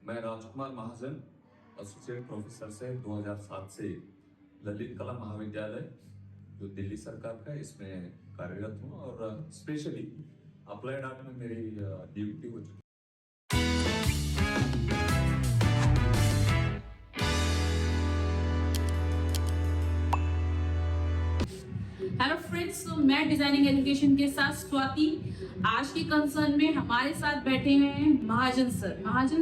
मैं राजकुमार महाजन associate professor से 2007 से ललित कला महाविद्यालय जो दिल्ली सरकार का है इसमें कार्यरत हूँ और स्पेशली अप्लाइड आर्ट में मेरी ड्यूटी हो चुकी हेलो फ्रेंड्स, तो मैं डिजाइनिंग एजुकेशन के साथ स्वाति। आज के कंसर्न में हमारे साथ बैठे हैं Mahajan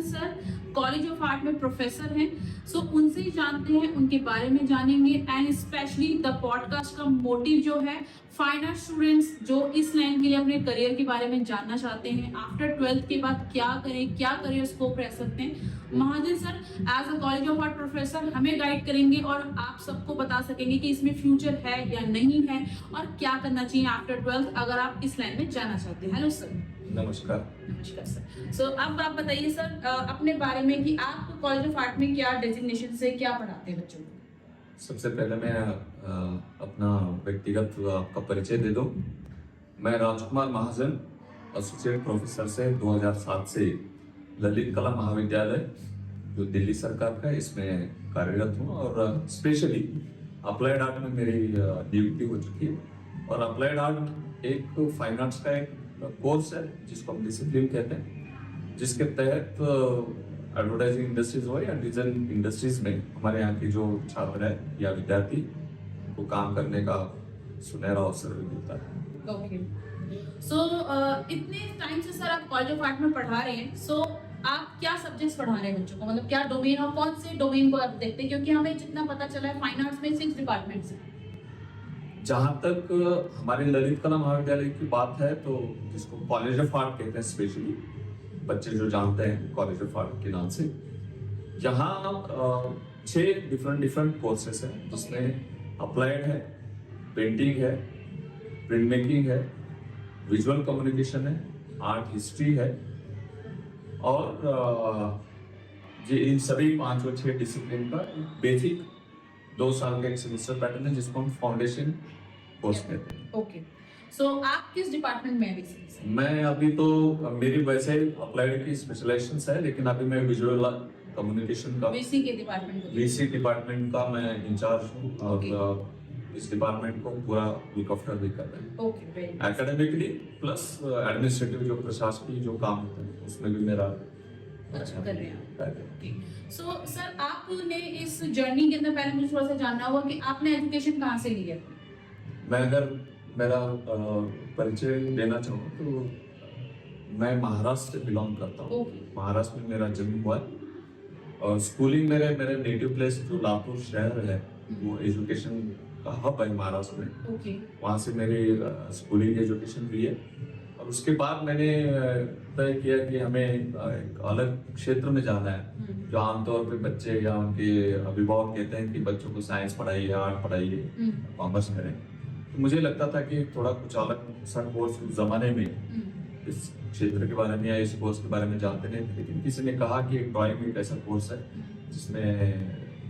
sir college of art में प्रोफेसर हैं। सो उनसे ही जानते हैं, उनके बारे में जानेंगे एंड स्पेशली द पॉडकास्ट का मोटिव जो है फाइन आर्ट स्टूडेंट्स जो इस लाइन के लिए अपने करियर के बारे में जानना चाहते हैं, आफ्टर 12th के बाद क्या करियर स्कोप रह सकते हैं। Mahajan sir as a college of art professor हमें गाइड करेंगे और आप सबको बता सकेंगे कि इसमें फ्यूचर है या नहीं है और क्या करना चाहिए आफ्टर 12th अगर आप इस लाइन में जाना चाहते हैं। Hello sir. नमस्कार सर। सो अब आप बताइए सर अपने बारे में कि आप कॉलेज ऑफ आर्ट में क्या डेजिग्नेशन से क्या पढ़ाते हैं बच्चों को। सबसे पहले मैं अपना व्यक्तिगत आपका परिचय दे दूं। मैं राजकुमार महाजन एसोसिएट प्रोफेसर से 2007 से ललित कला महाविद्यालय जो दिल्ली सरकार का है इसमें कार्यरत हूँ और स्पेशली अप्लाइड आर्ट में मेरी ड्यूटी हो चुकी है। और अप्लाइड आर्ट एक फाइन आर्ट्स का एक कोर्स है जिसको हम डिसिप्लिन कहते हैं, जिसके तहत एडवर्टाइजिंग इंडस्ट्रीज हो या डिजाइन इंडस्ट्रीज में हमारे यहाँ की जो छात्र है या विद्यार्थी को काम करने का सुनहरा अवसर भी मिलता है। ओके। सो इतने टाइम से सर आप कॉलेज ऑफ आर्ट में पढ़ा रहे हैं, सो आप क्या सब्जेक्ट्स पढ़ा रहे हैं बच्चों को, मतलब क्या डोमेन और कौन से डोमेन को आप देखते हैं, क्योंकि हमें जितना पता चला है फाइन आर्ट्स में 6 डिपार्टमेंट्स हैं। जहाँ तक हमारे ललित कला महाविद्यालय की बात है तो जिसको कॉलेज ऑफ आर्ट कहते हैं, स्पेशली बच्चे जो जानते हैं कॉलेज ऑफ आर्ट के नाम से, यहाँ 6 डिफरेंट कोर्सेस हैं जिसमें अप्लाइड है, पेंटिंग है, प्रिंट मेकिंग है, विजुअल कम्युनिकेशन है, आर्ट हिस्ट्री है और इन सभी 5 और 6 डिसिप्लिन का बेसिक 2 साल का एक सेमेस्टर पैटर्न है जिसको हम फाउंडेशन कोर्स कहते हैं। ओके। सो आप किस डिपार्टमेंट में हैं? मैं अभी तो मेरी वैसे अप्लाइड की स्पेशलाइजेशन है, लेकिन अभी मैं विजुअल कम्युनिकेशन का वीसी डिपार्टमेंट का मैं इंचार्ज हूँ और इस डिपार्टमेंट को पूरा लुक आफ्टर भी कर रहे हैं। ओके, एकेडमिकली प्लस एडमिनिस्ट्रेटिव जो प्रशासकीय जो काम होता है उसमें भी मेरा अच्छा कर रहे हैं। सो सर आपने इस जर्नी के अंदर पहले मुझे थोड़ा सा जानना होगा कि आपने एजुकेशन कहाँ से ली है। मैं अगर मेरा परिचय देना चाहूँ तो मैं महाराष्ट्र से बिलोंग करता हूँ। महाराष्ट्र में मेरा जन्म हुआ और स्कूलिंग मेरे नेटिव प्लेस जो लातूर शहर है वो एजुकेशन का हब है महाराष्ट्र में। वहाँ से मेरी स्कूलिंग एजुकेशन हुई है और उसके बाद मैंने तय किया कि हमें एक अलग क्षेत्र में जाना है जो आमतौर पे बच्चे या उनके अभिभावक कहते हैं कि बच्चों को साइंस पढ़ाइए, आर्ट पढ़ाइए, कॉमर्स करें। तो मुझे लगता था कि थोड़ा कुछ अलग सा कोर्स उस जमाने में इस क्षेत्र के बारे में या इस कोर्स के बारे में जानते नहीं थे, लेकिन किसी ने कहा कि ड्राइंग एक ऐसा कोर्स है जिसमें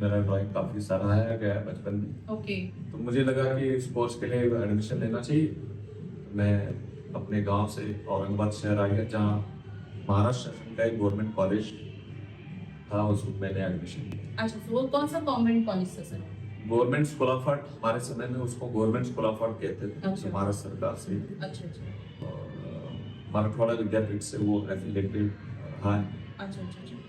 मेरा ड्राइंग काफी सराहाया गया है बचपन में। तो मुझे लगा कि इस कोर्स के लिए एडमिशन लेना चाहिए। मैं अपने गांव से औरंगाबाद शहर आ गया जहाँ महाराष्ट्र शासन का एक गवर्नमेंट कॉलेज था, उसमें मैंने एडमिशन लिया। अच्छा, तो वो कौन सा गवर्नमेंट कॉलेज था sir? Government school of art, हमारे समय में उसको गवर्नमेंट स्कूल ऑफ आर्ट कहते थे। अच्छा। महाराष्ट्र सरकार से अच्छा। और मराठवाड़ा विद्यापीठ से वो एफिलेटेड रहा है। अच्छा।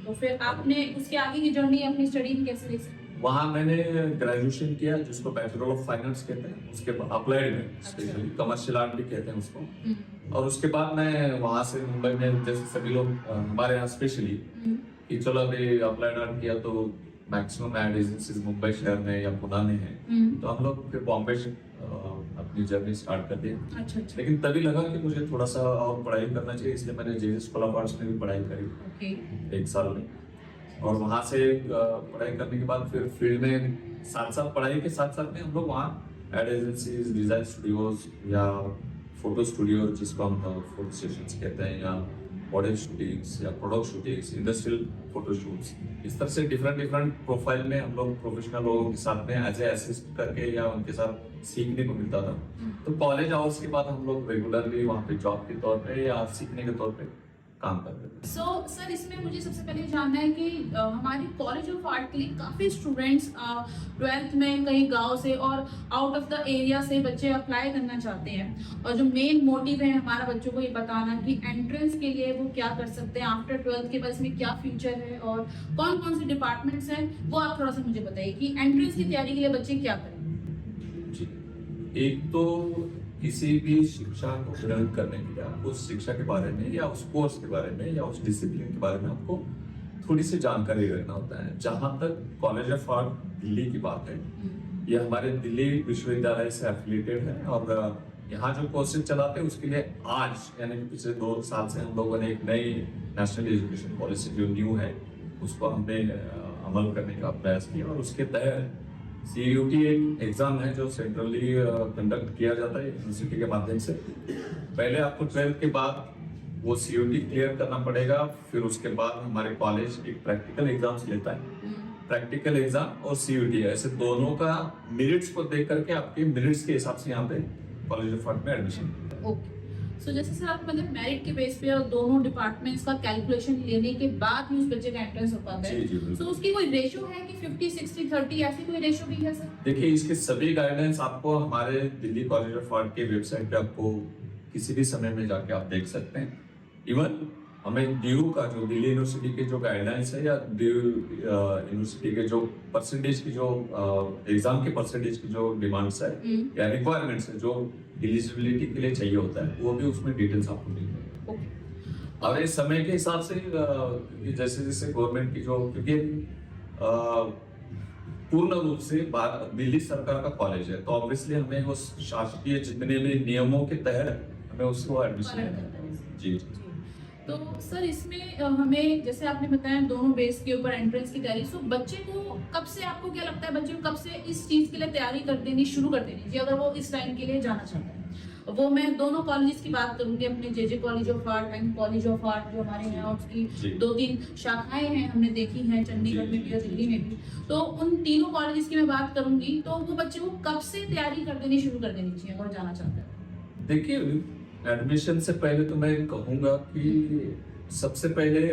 तो फिर आपने उसके आगे की जर्नी अपनी स्टडी में कैसे रही? वहाँ मैंने ग्रेजुएशन किया जिसको बैचलर ऑफ फाइनेंस कहते हैं, उसके अप्लाइड में स्पेशली कमर्शियल आर्ट भी कहते हैं उसको। और उसके बाद मैं वहाँ से मुंबई में, जैसे सभी लोग हमारे यहाँ स्पेशली कि चलो अभी अप्लाइड आर्ट किया तो मैक्सिमम एड एजेंसीज मुंबई शहर में या पुणे में है, तो हम लोग फिर बॉम्बे से अपनी जर्नी स्टार्ट कर दी। अच्छा। लेकिन तभी लगा कि मुझे थोड़ा सा और पढ़ाई करना चाहिए, इसलिए मैंने जेजे स्कूल ऑफ आर्ट्स में भी पढ़ाई करी 1 साल में। और वहाँ से पढ़ाई करने के बाद फिर फील्ड में साथ पढ़ाई के साथ में हम लोग वहाँ एड एजेंसीज, डिजाइन स्टूडियोज या फोटो स्टूडियो जिसको हम फोटो सेशंस कहते हैं, या मॉडल शूटिंग्स या product shootings, industrial photo shoots, इस तरह से डिफरेंट प्रोफाइल में हम लोग प्रोफेशनल लोगों के साथ में एज ए असिस्ट करके या उनके साथ सीखने को मिलता था। तो कॉलेज आवर्स के बाद हम लोग रेगुलरली वहाँ पे जॉब के तौर पे या सीखने के तौर पे काम कर रहे हैं। सो सर इसमें मुझे सबसे पहले जानना है कि हमारे कॉलेज ऑफ आर्ट के लिए काफ़ी स्टूडेंट्स 12th में कहीं गांव से और आउट ऑफ द एरिया से बच्चे अप्लाई करना चाहते हैं, और जो मेन मोटिव है हमारा बच्चों को ये बताना कि एंट्रेंस के लिए वो क्या कर सकते हैं, आफ्टर 12th के बाद इसमें क्या फ्यूचर है और कौन कौन से डिपार्टमेंट्स हैं, वो आप थोड़ा सा मुझे बताइए कि एंट्रेंस की तैयारी के लिए बच्चे क्या करें। जी, एक तो किसी भी शिक्षा को ग्रहण करने के लिए आपको उस शिक्षा के बारे में या उस कोर्स के बारे में या उस डिसिप्लिन के बारे में आपको थोड़ी सी जानकारी रखना होता है। जहाँ तक कॉलेज ऑफ आर्ट दिल्ली की बात है, ये हमारे दिल्ली विश्वविद्यालय से एफिलिएटेड है और यहाँ जो कोर्सेज चलाते हैं उसके लिए आज यानी कि पिछले 2 साल से हम लोगों ने एक नई नेशनल एजुकेशन पॉलिसी जो न्यू है उसको हमने अमल करने का प्रयास किया और उसके तहत CUT एक एग्जाम है जो सेंट्रली कंडक्ट किया जाता है यूनिवर्सिटी के माध्यम से। पहले आपको 12th के बाद वो CUT क्लियर करना पड़ेगा, फिर उसके बाद हमारे कॉलेज एक प्रैक्टिकल एग्जाम्स लेता है। प्रैक्टिकल एग्जाम और CUT ऐसे दोनों का मेरिट्स को देख करके आपके मेरिट्स के हिसाब से यहाँ पे कॉलेज ऑफ आर्ट में एडमिशन। ओके, सो जैसे सर आप मतलब मेरिट के बेस पे और दोनों डिपार्टमेंट्स का कैलकुलेशन लेने के बाद ही उस बच्चे का एंट्रेंस हो पाता है। जी, सो उसकी कोई रेशो है कि 50 60 30 ऐसी कोई रेशो भी है सर? देखिए, इसके सभी गाइडेंस आपको हमारे दिल्ली कॉलेज ऑफ आर्ट के वेबसाइट पे आपको किसी भी समय में जाके आप देख सकते हैं। इवन हमें ड्यू का जो दिल्ली यूनिवर्सिटी के जो गाइडलाइंस है या ड्यू यूनिवर्सिटी के जो परसेंटेज की जो एग्जाम के परसेंटेज की जो डिमांड्स है या रिक्वायरमेंट्स है जो एलिजिबिलिटी के लिए चाहिए होता है वो भी उसमें डिटेल्स आपको मिल जाएगी। और इस समय के हिसाब से जैसे जैसे गवर्नमेंट की जो, क्योंकि पूर्ण रूप से दिल्ली सरकार का कॉलेज है तो ऑब्वियसली हमें उस शासकीय जितने भी नियमों के तहत हमें उसको एडमिशन लेना है। जी। तो सर इसमें हमें जैसे आपने बताया दोनों बेस के ऊपर एंट्रेंस की तैयारी, सो बच्चे को कब से, आपको क्या लगता है बच्चे को कब से इस चीज के लिए तैयारी कर देनी शुरू कर देनी चाहिए अगर वो इस लाइन के लिए जाना चाहता है? वो मैं दोनों कॉलेजेस की बात करूंगी, अपने JJ college of art and college of art जो हमारे यहाँ उसकी 2-3 शाखाएं हैं हमने देखी हैं चंडीगढ़ में भी और दिल्ली में भी, तो उन तीनों कॉलेजेस की मैं बात करूंगी। तो वो बच्चे को कब से तैयारी कर देनी शुरू कर देनी चाहिए अगर जाना चाहता है? देखिए, एडमिशन से पहले तो मैं कहूंगा कि सबसे पहले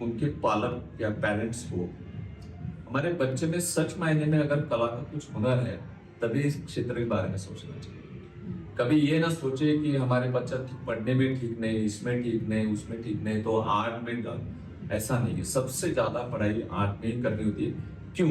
उनके पालक या पेरेंट्स को हमारे बच्चे में सच मायने में अगर कला का कुछ हुनर है तभी इस क्षेत्र के बारे में सोचना चाहिए। कभी ये ना सोचे कि हमारे बच्चा पढ़ने में ठीक नहीं, इसमें ठीक नहीं, उसमें ठीक नहीं तो आर्ट में, ऐसा नहीं है। सबसे ज्यादा पढ़ाई आर्ट में ही करनी होती है। क्यों?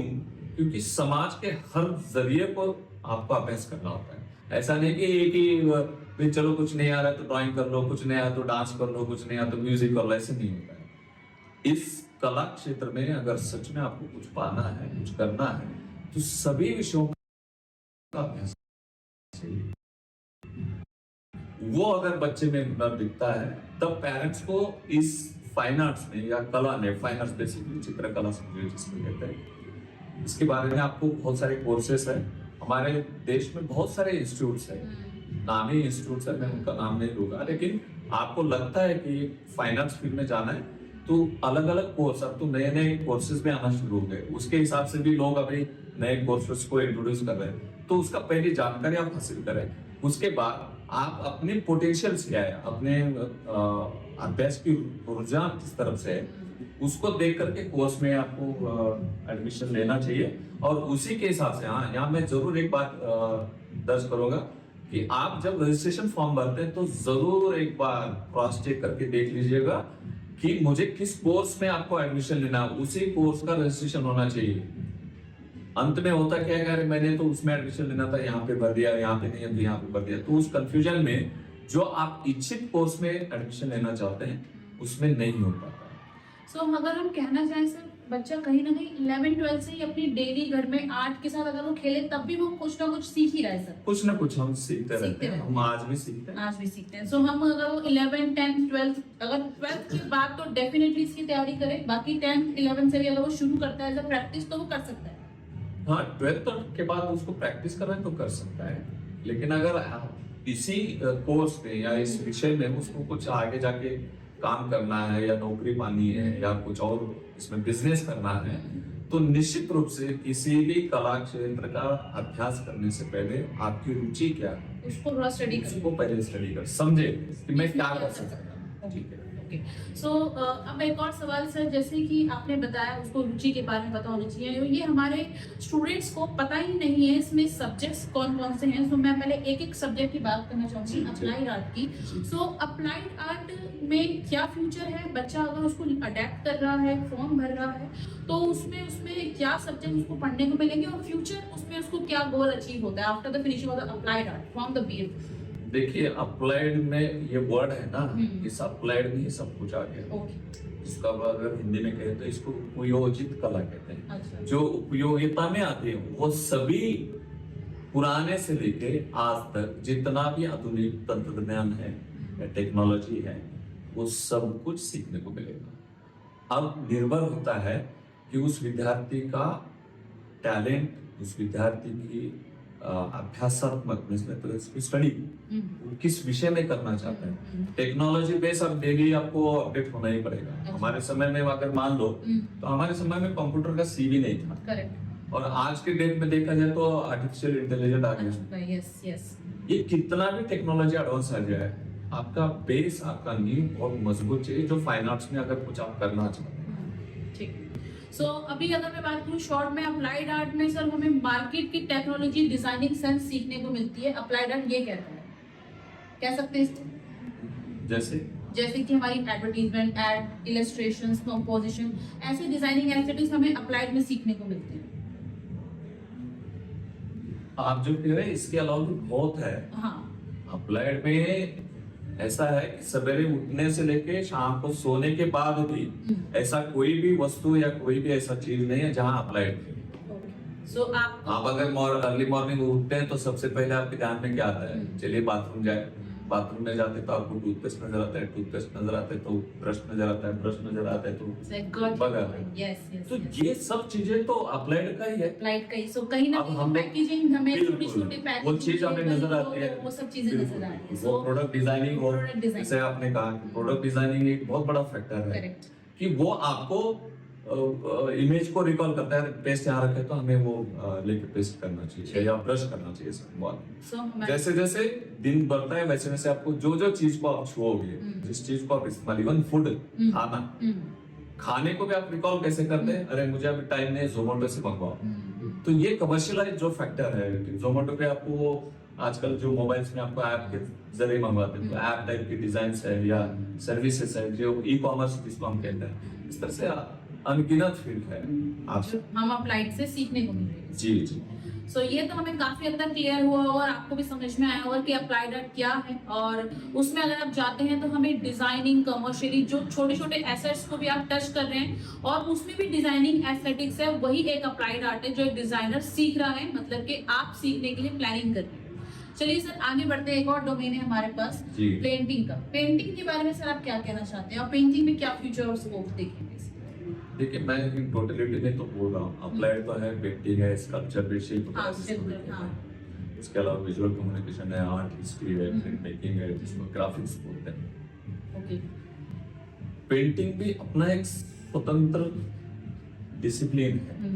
क्योंकि समाज के हर जरिए पर आपको अभ्यास करना होता है। ऐसा नहीं कि एक ही चलो कुछ नहीं आ रहा तो ड्राइंग कर लो, कुछ नहीं आया तो डांस कर लो, कुछ नहीं आया तो म्यूजिक कर लो, ऐसे नहीं होता है। इस कला क्षेत्र में अगर सच में आपको कुछ पाना है, कुछ करना है तो सभी विषयों का अभ्यास चाहिए। वो अगर बच्चे में हुनर दिखता है तब पेरेंट्स को इस फाइन आर्ट्स में या कला में, फाइन आर्ट्स बेसिकली चित्रकला समझिए जिसको कहते हैं, इसके बारे में आपको बहुत सारे कोर्सेस है। हमारे देश में बहुत सारे इंस्टीट्यूट्स है, नामी इंस्टीट्यूट्स है, मैं उनका नाम नहीं लूंगा, लेकिन आपको लगता है कि फाइन आर्ट्स फील्ड में जाना है तो अलग अलग कोर्स, अब तो नए नए कोर्सेज में आना शुरू हो गए, उसके हिसाब से भी लोग अभी नए कोर्सेज को इंट्रोड्यूस कर रहे हैं। तो उसका पहले जानकारी आप हासिल करें, उसके बाद आप अपने पोटेंशियल क्या है, अपने अभ्यास की ऊर्जा किस तरफ से है, उसको देख करके कोर्स में आपको एडमिशन लेना चाहिए। और उसी के हिसाब से, हाँ, यहाँ मैं जरूर एक बात दर्ज करूंगा कि आप जब रजिस्ट्रेशन फॉर्म भरते हैं तो जरूर एक बार क्रॉस चेक करके देख लीजिएगा कि मुझे किस कोर्स में आपको एडमिशन लेना है, उसी कोर्स का रजिस्ट्रेशन होना चाहिए। अंत में होता क्या है, मैंने तो उसमें एडमिशन लेना था, यहाँ पे भर दिया, यहाँ पे नहीं है तो यहाँ पे भर दिया, तो उस कंफ्यूजन में जो आप इच्छित कोर्स में एडमिशन लेना चाहते हैं उसमें नहीं हो पाता। सो अगर हम कहना चाहें सर, बच्चा कहीं ना कहीं 11-12 से ही अपनी डेली घर में आर्ट के साथ अगर वो खेले तब भी वो कुछ ना कुछ सीख ही रहा है सर। कुछ ना कुछ हम सीखते रहते हैं, हम आज भी सीखते हैं, आज भी सीखते हैं। सो हम अगर वो 11, 10, 12, अगर 12th के बाद तो डेफिनेटली इसकी तैयारी करें, बाकी 10, 11 से भी अगर वो शुरू करता है एज अ प्रैक्टिस तो वो कर सकता है। हाँ, 12th के बाद उसको प्रैक्टिस करना है तो कर सकता है, लेकिन अगर इसी कोर्स में या इस विषय में उसको कुछ आगे जाके काम करना है या नौकरी पानी है या कुछ और इसमें बिजनेस करना है तो निश्चित रूप से किसी भी कला क्षेत्र का अभ्यास करने से पहले आपकी रुचि क्या है उसको थोड़ा स्टडी करें, उसको पहले स्टडी कर, समझे कि मैं क्या कर सकता हूँ। ठीक है। ओके सो अब एक और सवाल सर, जैसे कि आपने बताया उसको रुचि के बारे में पता होना चाहिए, ये हमारे स्टूडेंट्स को पता ही नहीं है इसमें सब्जेक्ट्स कौन कौन से हैं। सो मैं पहले एक एक सब्जेक्ट की बात करना चाहूँगी, जी, जी। अप्लाइड आर्ट की। सो अप्लाइड आर्ट में क्या फ्यूचर है? बच्चा अगर उसको अडेप्ट कर रहा है, फॉर्म भर रहा है, तो उसमें उसमें क्या सब्जेक्ट उसको पढ़ने को मिलेंगे और फ्यूचर उसमें उसको क्या गोल अचीव होता है after the finishing of the applied art from the BA? देखिए, अप्लाइड में ये वर्ड है ना, इस अप्लाइड में ही सब कुछ आ गया। ओके इसका अगर हिंदी में कहें तो इसको उपयोजित कला कहते हैं। अच्छा जो उपयोगिता में आते हैं वो सभी पुराने से लेके आज तक जितना भी आधुनिक तंत्रज्ञान है या टेक्नोलॉजी है, वो सब कुछ सीखने को मिलेगा। अब निर्भर होता है कि उस विद्यार्थी का टैलेंट, उस विद्यार्थी की अभ्यासात्मक स्टडी किस विषय में करना चाहते हैं। टेक्नोलॉजी बेस अब डेली आपको अपडेट होना ही पड़ेगा। हमारे समय में अगर मान लो तो हमारे समय में कंप्यूटर का सीवी नहीं था, करेक्ट, और आज के डेट में देखा जाए तो आर्टिफिशियल इंटेलिजेंस आ गया। यस यस, ये कितना भी टेक्नोलॉजी एडवांस आ गया है, आपका बेस, आपका नींव बहुत मजबूत चाहिए, जो फाइन आर्ट्स में अगर कुछ आप करना चाहते हैं। ठीक। सो अभी अगर मैं बात करूँ शॉर्ट में, अप्लाइड आर्ट में सर हमें मार्केट की टेक्नोलॉजी, डिजाइनिंग सेंस सीखने को मिलती है। अप्लाइड आर्ट ये कहता है, कह सकते हैं जैसे कि हमारी एडवर्टीजमेंट, एड, इलस्ट्रेशंस, कंपोजिशन, ऐसे डिजाइनिंग एस्थेटिक्स हमें अप्लाइड में सीखने को मिलते हैं। आप जो कह रहे हैं इसके अलावा भी बहुत है। हाँ, अप्लाइड में ऐसा है कि सवेरे उठने से लेके शाम को सोने के बाद भी ऐसा कोई भी वस्तु या कोई भी ऐसा चीज नहीं है जहाँ अप्लाइड है। सो आप अगर अर्ली मॉर्निंग उठते हैं तो सबसे पहले आपके ध्यान में क्या आता है? चलिए बाथरूम जाए, बाथरूम में जाते तो आपको टूथपेस्ट नजर आता है, टूथपेस्ट नजर आता है तो ब्रश नजर आता है, ब्रश नजर आता है तो बगल। यस यस, तो ये सब चीजें तो अप्लाइड का ही है। अप्लाइड का ही। सो कहीं ना अब कहीं हम पैकेजिंग हमें बिल्कुल, छोटी-छोटी वो पैकेजिंग चीज हमें नजर आती है, वो सब चीजें नजर आ रही है। वो प्रोडक्ट डिजाइनिंग हो, Product designing। जैसे आपने कहा कि प्रोडक्ट डिजाइनिंग एक बहुत बड़ा फैक्टर है करेक्ट, कि वो आपको इमेज को रिकॉल करता है। पेस्ट यहाँ रखे तो हमें वो लेके पेस्ट करना चाहिए या ब्रश करना चाहिए सब। जैसे जैसे दिन बढ़ता है वैसे वैसे आपको जो जो चीज को आप छुओगे, जिस चीज को आप इस्तेमाल, इवन फूड, खाना, खाने को भी आप रिकॉल कैसे करते हैं? अरे मुझे अभी टाइम नहीं, जोमेटो से मंगवाओ। तो ये कमर्शियलाइज जो फैक्टर है, जोमेटो पे आपको आजकल जो मोबाइल्स में आपको ऐप के जरिए मंगवाते हैं, तो ऐप टाइप की डिजाइन है या सर्विसेज है, जो ई कॉमर्स जिसको हम कहते हैं, इस तरह से अनगिनत फील्ड है आप हम अप्लाइड से सीखने को मिल रही है। जी जी। सो ये तो हमें काफी हद तक क्लियर हुआ और आपको भी समझ में आया होगा कि अप्लाइड आर्ट क्या है, और उसमें अगर आप जाते हैं तो हमें डिजाइनिंग, कमर्शियली जो छोटे छोटे एसेट्स को भी आप टच कर रहे हैं, और उसमें भी डिजाइनिंग एस्थेटिक्स है, वही एक अप्लाइड आर्ट है जो एक डिजाइनर सीख रहा है, मतलब कि आप सीखने के लिए प्लानिंग कर रहे हैं। चलिए सर आगे बढ़ते हैं, एक और डोमेन है हमारे पास पेंटिंग का। पेंटिंग के बारे में सर आप क्या कहना चाहते हैं और पेंटिंग में क्या फ्यूचर और स्कोप देखेंगे? देखिए, मैं इन टोटलिटी में तो बोल रहा हूँ, अप्लाइड तो है, पेंटिंग है, स्कल्पचर भी, शिल्पकला, इसके अलावा विजुअल कम्युनिकेशन है, आर्ट हिस्ट्री है, प्रिंट मेकिंग है, जिसको ग्राफिक्स बोलते हैं। ओके, पेंटिंग भी अपना एक स्वतंत्र डिसिप्लिन है।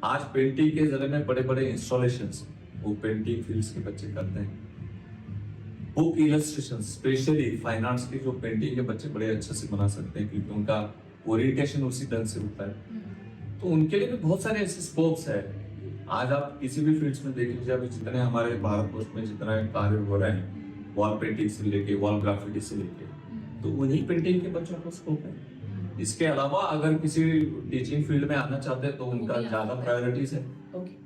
आज पेंटिंग के जरिए में बड़े बड़े इंस्टॉलेशंस वो पेंटिंग फील्ड्स के बच्चे करते हैं। Book illustration, specially fine arts के जो पेंटिंग के बच्चे बड़े अच्छे से बना सकते हैं, क्योंकि उनका ओरिएंटेशन उसी ढंग से होता है। तो उनके लिए भी बहुत सारे ऐसे स्कोप्स है। आज आप किसी भी फील्ड्स में देख लीजिए, अभी जितने हमारे भारतवर्ष में जितना कार्य हो रहे हैं, वॉल पेंटिंग से लेके वॉल ग्राफिटी से लेके, तो उन्हीं पेंटिंग के बच्चों को स्कोप है। इसके अलावा अगर किसी टीचिंग फील्ड में आना चाहते हैं तो उनका ज्यादा प्रायोरिटीज है। ओके,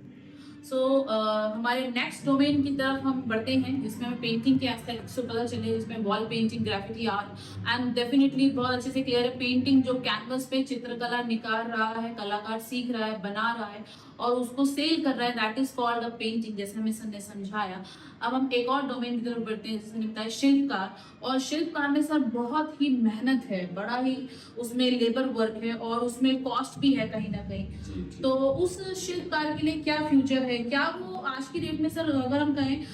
सो हमारे नेक्स्ट डोमेन की तरफ हम बढ़ते हैं, जिसमें हमें पेंटिंग के एस्पेक्ट्स से पता चले, जिसमें wall painting, graffiti art, and definitely बहुत अच्छे से क्लियर है पेंटिंग जो कैनवस पे चित्रकला निकाल रहा है, कलाकार सीख रहा है, बना रहा है और उसको सेल कर रहा है, that is called the painting, जैसे हमें सर ने समझाया। अब हम एक और डोमेन की तरफ बढ़ते हैं, जिसने बताया शिल्पकार। और शिल्पकार में सर बहुत ही मेहनत है, बड़ा ही उसमें लेबर वर्क है और उसमें कॉस्ट भी है कहीं ना कहीं। तो उस शिल्पकार के लिए क्या फ्यूचर है? क्या वो आज की डेट में सर अगर हम कहें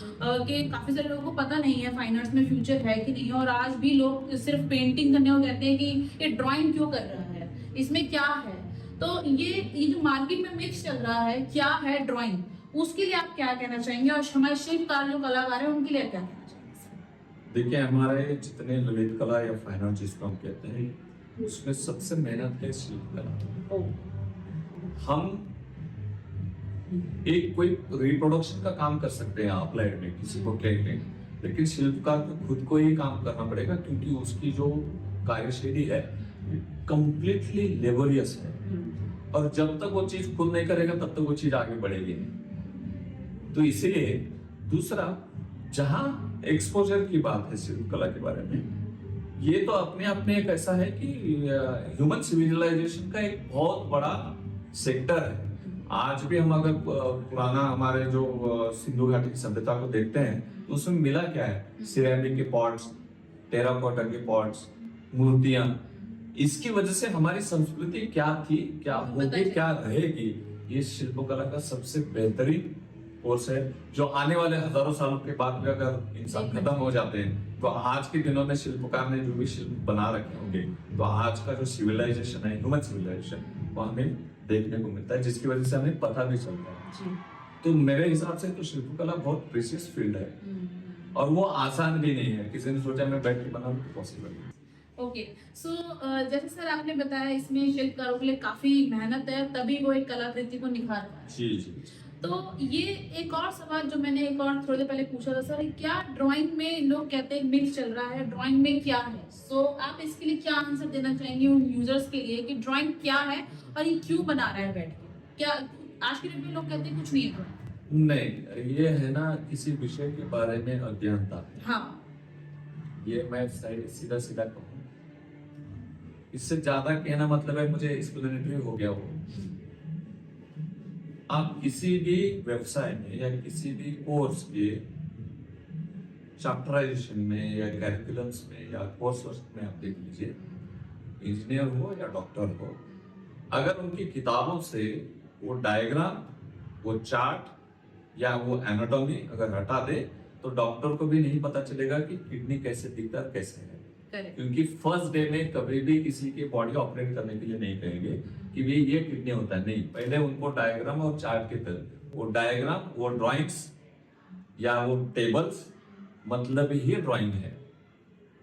कि काफी सारे लोगों को पता नहीं है फाइन आर्ट्स में फ्यूचर है कि नहीं, और आज भी लोग सिर्फ पेंटिंग करने को कहते हैं कि ये ड्राइंग क्यों कर रहा है, इसमें क्या है? तो ये जो मार्केट में मिक्स चल रहा है, क्या है ड्राइंग, उसके लिए आप क्या कहना चाहेंगे? और हमारे शिल्पकार जो कलाकार है उनके लिए क्या कहना चाहेंगे? देखिए हमारे जितने ललित कला या फाइन आर्ट जिसको हम कहते हैं उसमें सबसे मेहनत है शिल्पकला। हम एक कोई रिप्रोडक्शन का काम कर सकते हैं अप्लाइड में किसी को कहते हैं, लेकिन शिल्पकार को खुद को ही काम करना पड़ेगा क्योंकि उसकी जो कार्यशैली है कंप्लीटली लेबोरियस है और जब तक वो चीज खुद नहीं करेगा तब तक वो चीज आगे बढ़ेगी नहीं। तो इसीलिए दूसरा, जहां एक्सपोजर की बात है शिल्पकला के बारे में, ये तो अपने आप में एक ऐसा है कि ह्यूमन सिविलाइजेशन का एक बहुत बड़ा सेक्टर है। आज भी हम अगर पुराना हमारे जो सिंधु घाटी की सभ्यता को देखते हैं तो उसमें मिला क्या है, सिरेमिक के पॉट्स, टेराकोटा के पॉट्स, मूर्तियां। इसकी वजह से हमारी संस्कृति क्या थी, क्या होगी, क्या रहेगी, ये शिल्पकला का सबसे बेहतरीन कोर्स है जो आने वाले हजारों सालों के बाद भी अगर इंसान खत्म हो जाते हैं तो आज के दिनों में शिल्पकार ने जो भी शिल्प बना रखे होंगे तो आज का जो सिविलाइजेशन है, ह्यूमन सिविलाइजेशन, वो हमें देखने को मिलता है, जिसकी वजह से हमें पता भी चलता है। तो मेरे हिसाब से तो शिल्पकला बहुत प्रीशियस फील्ड है और वो आसान भी नहीं है। किसी ने सोचा मैं बैठ के बनाऊं तो पॉसिबल नहीं। ओके, सो जैसे सर आपने बताया इसमें शिल्पकारों के लिए काफी मेहनत है तभी वो एक कलाकृति को निखार पा रहे हैं। जी जी। तो ये एक और सवाल जो मैंने एक और थोड़ी देर पहले पूछा था सर, क्या ड्राइंग में लोग कहते हैं मिथ चल रहा है, ड्राइंग में क्या है? सो आप इसके लिए क्या आंसर देना चाहेंगे उन यूजर्स के लिए कि ड्राइंग क्या है और ये क्यों बना रहा है बैठ के? क्या आज के डेट में लोग कहते हैं कुछ नहीं है ड्राइंग? नहीं, ये है ना किसी विषय के बारे में अज्ञानता। हाँ, ये मैं सीधा सीधा कहूँ, इससे ज्यादा कहना मतलब है मुझे एक्सप्लेनेटरी हो गया वो। आप किसी भी व्यवसाय में या किसी भी कोर्स के चैप्टराइजेशन में या कैरिकुलम्स में या कोर्स में आप देख लीजिए, इंजीनियर हो या डॉक्टर हो, अगर उनकी किताबों से वो डायग्राम, वो चार्ट या वो एनाटॉमी अगर हटा दे तो डॉक्टर को भी नहीं पता चलेगा कि किडनी कैसे दिखता है, कैसे है। क्योंकि फर्स्ट डे में कभी भी किसी की बॉडी ऑपरेट करने के लिए नहीं कहेंगे कि भी ये किडनी होता है, नहीं। पहले उनको डायग्राम और चार्ट के तरह, वो डायग्राम, वो ड्राइंग्स या वो टेबल्स मतलब ही ड्राइंग है।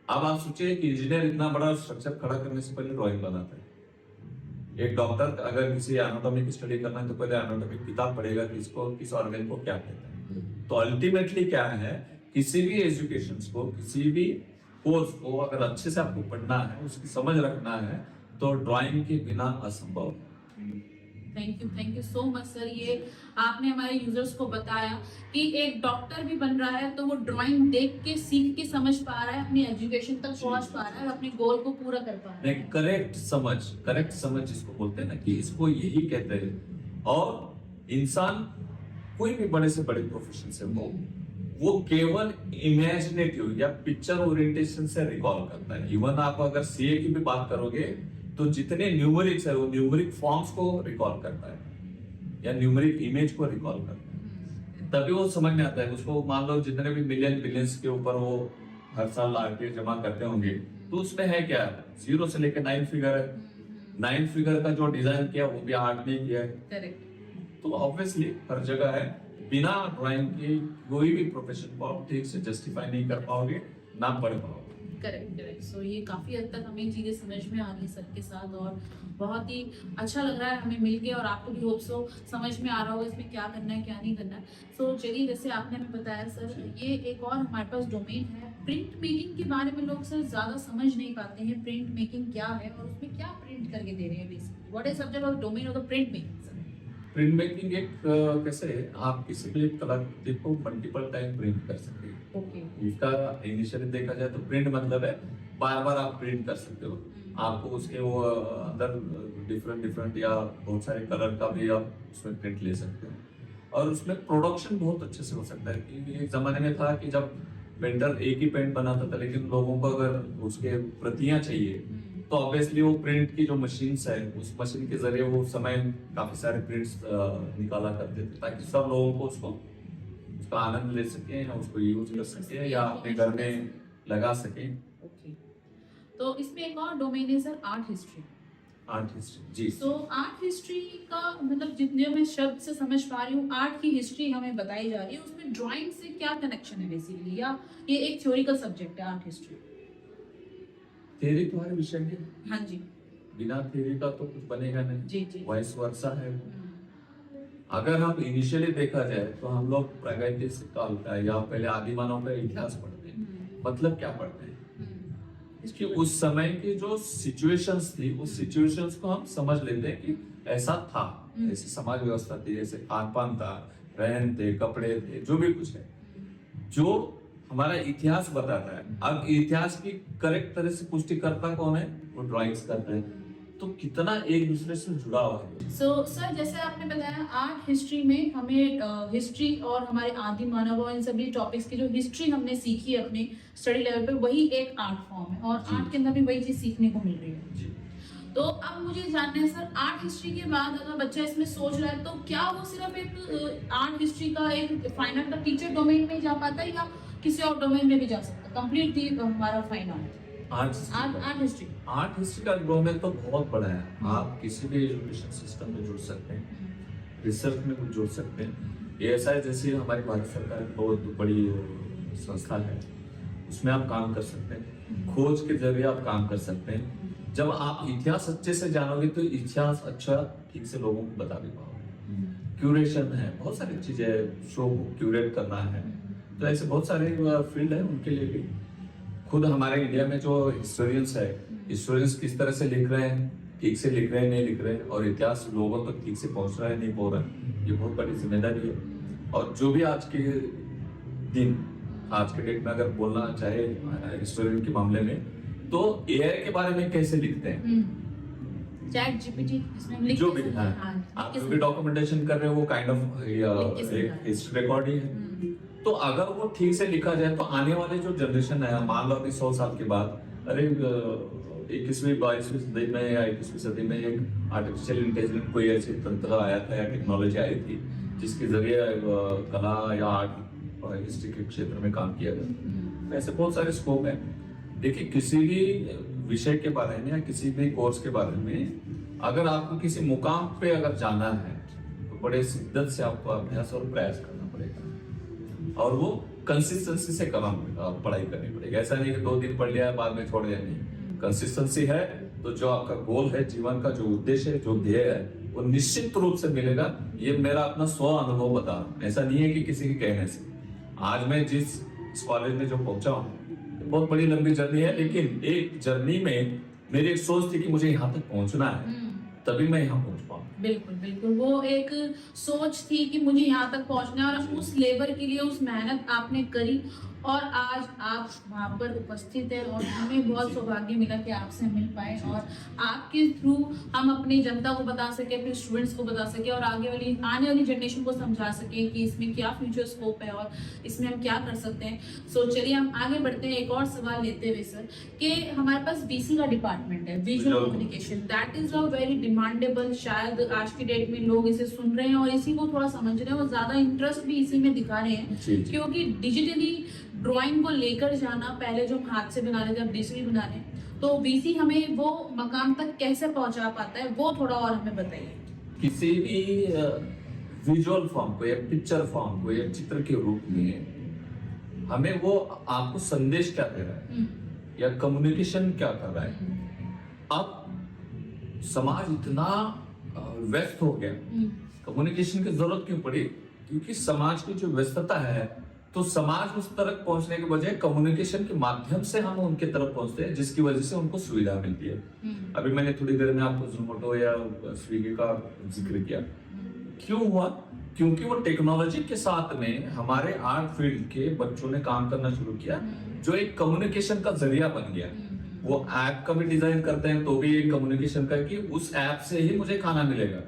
अब आप सोचिए कि इंजीनियर इतना बड़ा स्ट्रक्चर खड़ा करने से पहले ड्राइंग बनाता है। एक डॉक्टर अगर किसी एनाटॉमी की स्टडी करना है तो पहले एनाटॉमी की किताब पढ़ेगा कि इसको किस ऑर्गन को क्या कहते हैं। तो अल्टीमेटली क्या है, किसी भी एजुकेशन को, किसी भी कोर्स को अगर अच्छे से आपको पढ़ना है, उसकी समझ रखना है तो ड्राइंग के बिना असंभव। Thank you so much sir. ये आपने हमारे यूजर्स को बताया कि एक डॉक्टर भी बन रहा है तो वो ड्राइंग देख के, सीख के समझ पा रहा है, अपनी एजुकेशन तक पहुंच पा रहा है, अपने गोल को पूरा कर पा रहा है। करेक्ट समझ जिसको बोलते हैं ना, कि इसको यही कहते हैं। और इंसान कोई भी बड़े से बड़े प्रोफेशन से हो, वो केवल इमेजिनेटिव या पिक्चर ओरिएंटेशन से रिकॉल करता है। इवन आप अगर सीए की भी बात करोगे तो जितने न्यूमेरिक्स है वो न्यूमेरिक फॉर्म्स को रिकॉल करता है या न्यूमेरिक इमेज को रिकॉल करता है, तभी वो समझ में आता है उसको। मान लो जितने भी मिलियन बिलियंस के ऊपर वो हर साल आरटीए जमा करते होंगे तो उसमें है क्या, 0 से लेकर 9 फिगर है। 9 फिगर का जो डिजाइन किया वो भी आर्ट ने किया है। तो ऑब्वियसली हर जगह है, बिना ड्राइंग के कोई भी प्रोफेशन को आप ठीक से जस्टिफाई नहीं कर पाओगे, ना पढ़ पाओगे। करेक्ट। सो ये काफ़ी हद तक हमें चीज़ें समझ में आ रही सर के साथ और बहुत ही अच्छा लग रहा है हमें मिलके, और आपको भी होप सो समझ में आ रहा होगा इसमें क्या करना है क्या नहीं करना है। सो चलिए, जैसे आपने हमें बताया सर, ये एक और हमारे पास डोमेन है प्रिंट मेकिंग के बारे में। लोग सर ज़्यादा समझ नहीं पाते हैं प्रिंट मेकिंग क्या है और उसमें क्या प्रिंट करके दे रहे हैं basically. What is subject of domain of the print making sir? Print making एक कैसे है, आप किसी भी कलाकृति को मल्टीपल टाइम प्रिंट कर सकते हैं। इसका इनिशियली देखा जाए तो प्रिंट मतलब है बार बार आप प्रिंट कर सकते हो। आपको उसके वो अंदर डिफरेंट या बहुत सारे कलर का भी आप उसमें प्रिंट ले सकते हो, और उसमें प्रोडक्शन बहुत अच्छे से हो सकता है। क्योंकि एक जमाने में था कि जब पेंटर एक ही पेंट बनाता था, लेकिन लोगों को अगर उसके प्रतियां चाहिए तो ऑब्वियसली वो प्रिंट की जो मशीन्स है, उस मशीन के जरिए वो समय काफी सारे प्रिंट्स निकाला करते थे ताकि सब लोगों को उसका आनंद ले सके या उसको यूज कर सके या अपने घर में लगा सके। तो इसमें एक और डोमेन है sir, art history. Art history जी। सो आर्ट हिस्ट्री का मतलब जितने मैं शब्द से समझ पा रही हूँ, आर्ट की हिस्ट्री हमें बताई जा रही है, उसमें ड्राइंग से क्या कनेक्शन है बेसिकली, या ये एक थ्योरिकल सब्जेक्ट है आर्ट हिस्ट्री? थ्योरी तो हर विषय में, हाँ जी बिना थ्योरी का तो कुछ बनेगा नहीं, जी जी। वाइस वर्सा है। अगर हम इनिशियली देखा जाए तो हम लोग प्रागैतिहासिक काल का या पहले आदि मानव का इतिहास पढ़ते हैं। मतलब क्या पढ़ते हैं कि उस समय की जो सिचुएशंस थी, उस सिचुएशंस को हम समझ लेते हैं कि ऐसा था, ऐसी समाज व्यवस्था थी, ऐसे खान पान था, रहन थे, कपड़े थे, जो भी कुछ है, जो हमारा इतिहास बताता है। अब इतिहास की करेक्ट तरह से पुष्टि करता कौन है? वो ड्राइंग्स करते हैं। तो कितना एक दूसरे से जुड़ा हुआ है। सो सर जैसे आपने बताया आर्ट हिस्ट्री में हमें हिस्ट्री और हमारे आदि मानव और इन सभी टॉपिक्स की जो हिस्ट्री हमने सीखी है अपने स्टडी लेवल पे, वही एक आर्ट फॉर्म है और आर्ट के अंदर भी वही चीज सीखने को मिल रही है जी। तो अब मुझे जानना है सर, आर्ट हिस्ट्री के बाद अगर बच्चा इसमें सोच रहा है तो क्या वो सिर्फ एक आर्ट हिस्ट्री का एक फाइन आर्ट का टीचर डोमेन में जा पाता है या किसी और डोमेन में भी जा सकता है? कंप्लीटली हमारा फाइन आर्ट आर्ट हिस्ट्री का डोमेन तो बहुत बड़ा है। आप किसी भी एजुकेशन सिस्टम में जुड़ सकते हैं, रिसर्च में कुछ जुड़ सकते हैं। ये ऐसा है जैसे हमारी भारत सरकार की बहुत बड़ी संस्था है, उसमें आप काम कर सकते हैं, खोज के जरिए आप काम कर सकते हैं। जब आप इतिहास अच्छे से जानोगे तो इतिहास अच्छा ठीक से लोगों को बता भी पाओगे। क्यूरेशन है, बहुत सारी चीजें, शो को क्यूरेट करना है, तो ऐसे बहुत सारे फील्ड है उनके लिए भी। खुद हमारे इंडिया में जो हिस्टोरियंस है, हिस्टोरियंस किस तरह से लिख रहे हैं, ठीक से लिख रहे हैं नहीं लिख रहे हैं, और इतिहास लोगों तक ठीक से पहुंच रहा है नहीं पहुंच रहा है, ये बहुत बड़ी जिम्मेदारी है। और जो भी आज के दिन, आज के डेट में अगर बोलना चाहे हिस्टोरियन के मामले में, तो एआई के बारे में कैसे लिखते हैं, चैट जीपीटी इसमें हम लिख जो के भी सकते हैं। हाँ, हाँ, आप जो भी डॉक्यूमेंटेशन कर रहे हो वो काइंड ऑफ हिस्ट्री रिकॉर्ड ही है। तो अगर वो ठीक से लिखा जाए तो आने वाले जो जनरेशन है, मान लो अभी 100 साल के बाद, अरे 21वीं 22वीं सदी में या 21वीं सदी में एक आर्टिफिशियल इंटेलिजेंस कोई ऐसी तंत्र आया था या टेक्नोलॉजी आई थी जिसके जरिए कला या आर्ट और हिस्ट्री के क्षेत्र में काम किया गया। ऐसे बहुत सारे स्कोप है। देखिए किसी भी विषय के बारे में या किसी भी कोर्स के बारे में अगर आपको किसी मुकाम पे अगर जाना है तो बड़े शिद्दत से आपको अभ्यास और प्रयास करना पड़ेगा, और वो कंसिस्टेंसी से करना पड़ेगा, पढ़ाई करनी पड़ेगी। ऐसा नहीं कि 2 दिन पढ़ लिया बाद में छोड़ दिया, नहीं। कंसिस्टेंसी है तो जो आपका गोल है, जीवन का जो उद्देश्य है, जो ध्येय है, वो निश्चित रूप से मिलेगा। ये मेरा अपना स्व अनुभव बता रहा हूं, ऐसा नहीं है कि किसी के कहने से। आज मैं जिस कॉलेज में जो पहुंचा हूँ, बहुत बड़ी लंबी जर्नी है, लेकिन एक जर्नी में मेरी एक सोच थी कि मुझे यहाँ तक पहुंचना है, तभी मैं यहाँ पहुंच पाऊँ। बिल्कुल बिल्कुल, वो एक सोच थी कि मुझे यहाँ तक पहुँचना है और उस लेबर के लिए उस मेहनत आपने करी और आज आप वहाँ पर उपस्थित हैं और हमें बहुत सौभाग्य मिला कि आपसे मिल पाए और आपके थ्रू हम अपनी जनता को बता सके, अपने स्टूडेंट्स को बता सके और आने वाली जनरेशन को समझा सके कि इसमें क्या फ्यूचर स्कोप है और इसमें हम क्या कर सकते हैं। सो चलिए हम आगे बढ़ते हैं। एक और सवाल लेते हुए सर कि हमारे पास वीसी का डिपार्टमेंट है, visual communication, that is a very demandable. शायद आज की डेट में लोग इसे सुन रहे हैं और इसी को थोड़ा समझ रहे हैं और ज्यादा इंटरेस्ट भी इसी में दिखा रहे हैं, क्योंकि डिजिटली ड्राइंग को लेकर जाना, पहले जो हम हाथ से बना रहे थे अब डिजिटली बना रहे हैं, तो वीसी हमें वो मकाम तक कैसे पहुंचा पाता है, वो थोड़ा और हमें बताइए। किसी भी विजुअल फॉर्म को या पिक्चर फॉर्म को या चित्र के रूप में हमें वो आपको संदेश क्या दे रहा है या कम्युनिकेशन क्या कर रहा है। अब समाज इतना व्यस्त हो गया, कम्युनिकेशन की जरूरत क्यों पड़ी? क्योंकि समाज की जो व्यस्तता है, तो समाज उस तरफ पहुंचने के बजाय कम्युनिकेशन के माध्यम से हम उनके तरफ पहुंचते हैं, जिसकी वजह से उनको सुविधा मिलती है। अभी मैंने थोड़ी देर में आपको जोमेटो या स्विगी का जिक्र किया, क्यों हुआ? क्योंकि वो टेक्नोलॉजी के साथ में हमारे आर्ट फील्ड के बच्चों ने काम करना शुरू किया, जो एक कम्युनिकेशन का जरिया बन गया। वो ऐप का भी डिजाइन करते हैं तो भी एक कम्युनिकेशन का कि उस ऐप से ही मुझे खाना मिलेगा।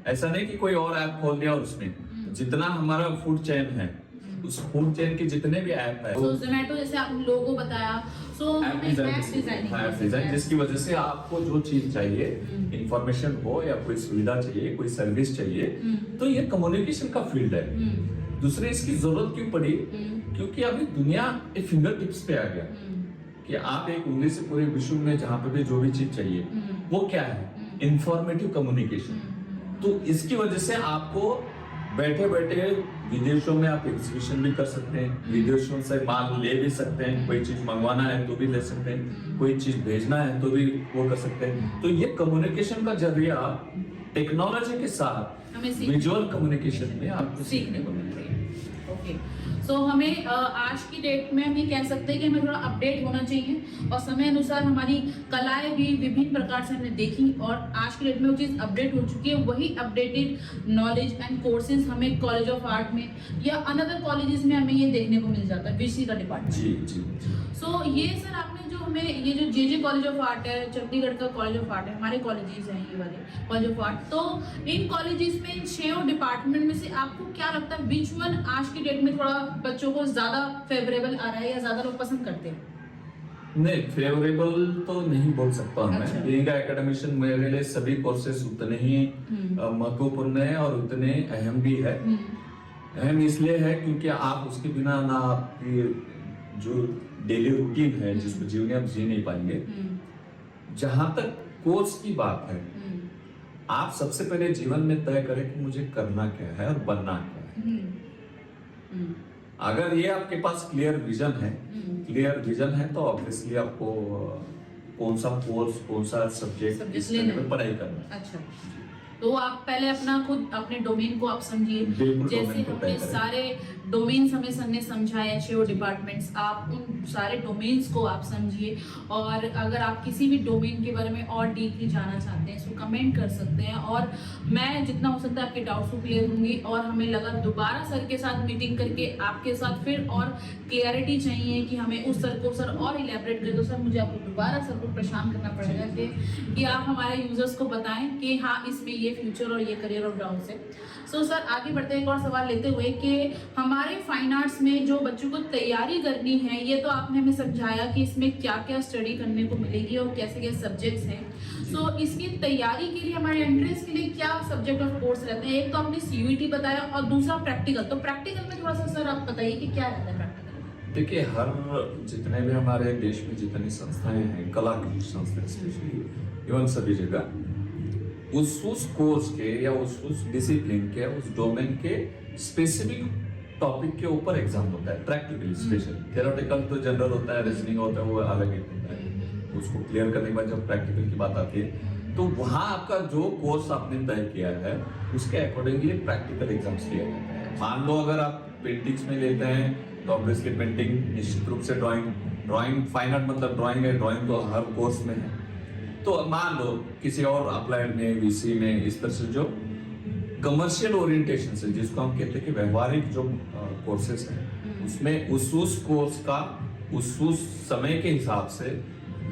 ऐसा नहीं कि कोई और ऐप खोल दिया और उसमें जितना हमारा फूड चेन है, उस फूड चेन के जितने भी ऐप है, तो जोमेटो जैसे आपने लोगो बताया, सो ऐप डिजाइन जिसकी वजह से आपको जो चीज चाहिए, इंफॉर्मेशन हो या कोई सुविधा चाहिए, कोई सर्विस चाहिए, तो ये कम्युनिकेशन का फील्ड है। दूसरे इसकी जरूरत क्यों पड़ी? क्योंकि अभी दुनिया एक फिंगर टिप्स पे आ गया कि आप एक उंगली से पूरे विश्व में जहाँ पे भी जो भी चीज चाहिए वो क्या है, इंफॉर्मेटिव कम्युनिकेशन। तो इसकी वजह से आपको बैठे बैठे विदेशों में आप एग्जीबिशन भी कर सकते हैं, विदेशों से माल ले भी सकते हैं, कोई चीज मंगवाना है तो भी ले सकते हैं, कोई चीज भेजना है तो भी वो कर सकते हैं। तो ये कम्युनिकेशन का जरिया टेक्नोलॉजी के साथ हमें विजुअल कम्युनिकेशन में आपको सीखने को मिल रही है। ओके, सो हमें आज की डेट में हम ये कह सकते हैं कि हमें थोड़ा अपडेट होना चाहिए और समय अनुसार हमारी कलाएं भी विभिन्न प्रकार से हमने देखी और आज की डेट में वो चीज़ अपडेट हो चुकी है। वही अपडेटेड नॉलेज एंड कोर्सेज हमें कॉलेज ऑफ आर्ट में या अनदर कॉलेजेस में हमें ये देखने को मिल जाता है, बीसी का डिपार्टमेंट। जी जी। सो ये सर आपने जो हमें ये जो जे कॉलेज ऑफ आर्ट है, चंडीगढ़ का कॉलेज ऑफ आर्ट है, हमारे कॉलेजेस हैं ये वाले कॉलेज ऑफ आर्ट, तो इन कॉलेजेस में इन 6 डिपार्टमेंट में से आपको क्या लगता है विच वन आज की डेट में थोड़ा बच्चों को ज्यादा फेवरेबल आ रहा है या ज्यादा लोग पसंद करते हैं? नहीं, फेवरेबल तो नहीं बोल सकता मैं। अच्छा। बीइंग अ एकेडमिशियन मेरे लिए सभी कोर्सेज उतने ही महत्वपूर्ण है और उतने अहम भी है। अहम इसलिए है क्योंकि आप उसके बिना ना आपकी जो डेली रूटीन है जिसको जीवन आप जी नहीं पाएंगे। जहां तक कोर्स की बात है, आप सबसे पहले जीवन में तय करें कि मुझे करना क्या है और बनना क्या है। अगर ये आपके पास क्लियर विजन है तो ऑब्वियसली आपको कौन सा कोर्स, कौन सा सब्जेक्ट इस लेना में है। पढ़ाई करना है। अच्छा, तो आप पहले अपना खुद अपने डोमेन को आप समझिए, बिल्कुल जैसे डोमेन को हमने तय करें। सारे डोमेन्स हमें सर ने समझाए, 6 डिपार्टमेंट्स, आप उन सारे डोमेन्स को आप समझिए और अगर आप किसी भी डोमेन के बारे में और डीपली जानना चाहते हैं तो कमेंट कर सकते हैं और मैं जितना हो सकता है आपके डाउट्स को क्लियर दूंगी। और हमें लगा दोबारा सर के साथ मीटिंग करके आपके साथ फिर और क्लियरिटी चाहिए कि हमें उस सर को सर और इलेबरेट करें, तो सर मुझे आपको दोबारा सर को परेशान करना पड़ेगा कि आप हमारे यूजर्स को बताएं कि हाँ इसमें ये फ्यूचर और ये करियर ऑफ डाउन है। सो सर आगे बढ़ते हैं एक और सवाल लेते हुए कि हमारे फाइन आर्ट्स में जो बच्चों को तैयारी करनी है, ये तो आपने हमें समझाया कि इसमें क्या क्या स्टडी करने को मिलेगी और कैसे कैसे सब्जेक्ट्स हैं। सो इसकी तैयारी के लिए हमारे एंट्रेंस के लिए क्या सब्जेक्ट ऑफ कोर्स रहते हैं? एक तो आपने सीयूईटी बताया और दूसरा प्रैक्टिकल, तो प्रैक्टिकल में थोड़ा सा सर आप बताइए कि क्या रहता है प्रैक्टिकल? देखिए, हर जितने भी हमारे देश में जितनी संस्थाएं हैं, कला की संस्थाएं स्पेशली, इवन सभी जगह उस कोर्स के या उस डिसिप्लिन के, उस डोमेन के स्पेसिफिक टॉपिक के ऊपर एग्जाम होता है, प्रैक्टिकली स्पेशली। थ्योरेटिकल तो जनरल होता है, रीजनिंग होता है, वो अलग एक होता है। उसको क्लियर करने के बाद जब प्रैक्टिकल की बात आती है तो वहाँ आपका जो कोर्स आपने तय किया है उसके अकॉर्डिंगली प्रैक्टिकल एग्जाम्स लिए जाते हैं। मान लो अगर आप पेंटिंग्स में लेते हैं तो ऑब्वियसली पेंटिंग, निश्चित रूप से ड्राइंग फाइन आर्ट मतलब ड्राइंग है, ड्राइंग तो हर कोर्स में है। तो मान लो किसी और अप्लाइड में, वीसी में, इस तरह से जो कमर्शियल ओरिएंटेशन से, जिसको हम कहते हैं कि व्यवहारिक जो कोर्सेस हैं, उसमें उस कोर्स का उस समय के हिसाब से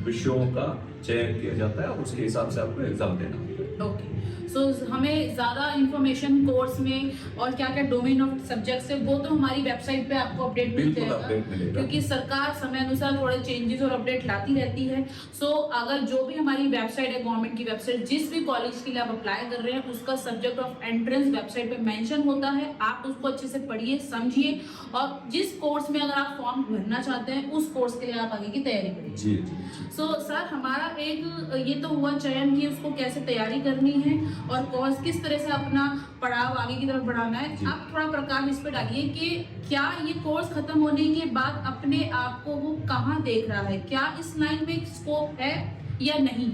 विषयों का चयन किया जाता है और उसके हिसाब से आपको एग्जाम देना होता है। ओके, सो हमें ज़्यादा इंफॉर्मेशन कोर्स में और क्या क्या डोमेन ऑफ सब्जेक्ट्स है वो तो हमारी वेबसाइट पे आपको अपडेट मिल बिल्कुल अपडेट जाएगा, मिलेगा। क्योंकि सरकार समय अनुसार थोड़े चेंजेस और अपडेट लाती रहती है। सो अगर जो भी हमारी वेबसाइट है, गवर्नमेंट की वेबसाइट, जिस भी कॉलेज के लिए आप अप्लाई कर रहे हैं उसका सब्जेक्ट ऑफ एंट्रेंस वेबसाइट पे मेंशन होता है। आप उसको अच्छे से पढ़िए, समझिए और जिस कोर्स में अगर आप फॉर्म भरना चाहते हैं उस कोर्स के लिए आप आगे की तैयारी करिए। जी जी जी। सो सर हमारा एक ये तो हुआ चयन कि उसको कैसे तैयारी करनी है और कोर्स किस तरह से अपना पड़ाव आगे की तरफ बढ़ाना है। आप थोड़ा प्रकाश इस पे डालिए कि क्या ये कोर्स खत्म होने के बाद अपने आप को वो कहाँ देख रहा है, क्या इस लाइन में स्कोप है या नहीं?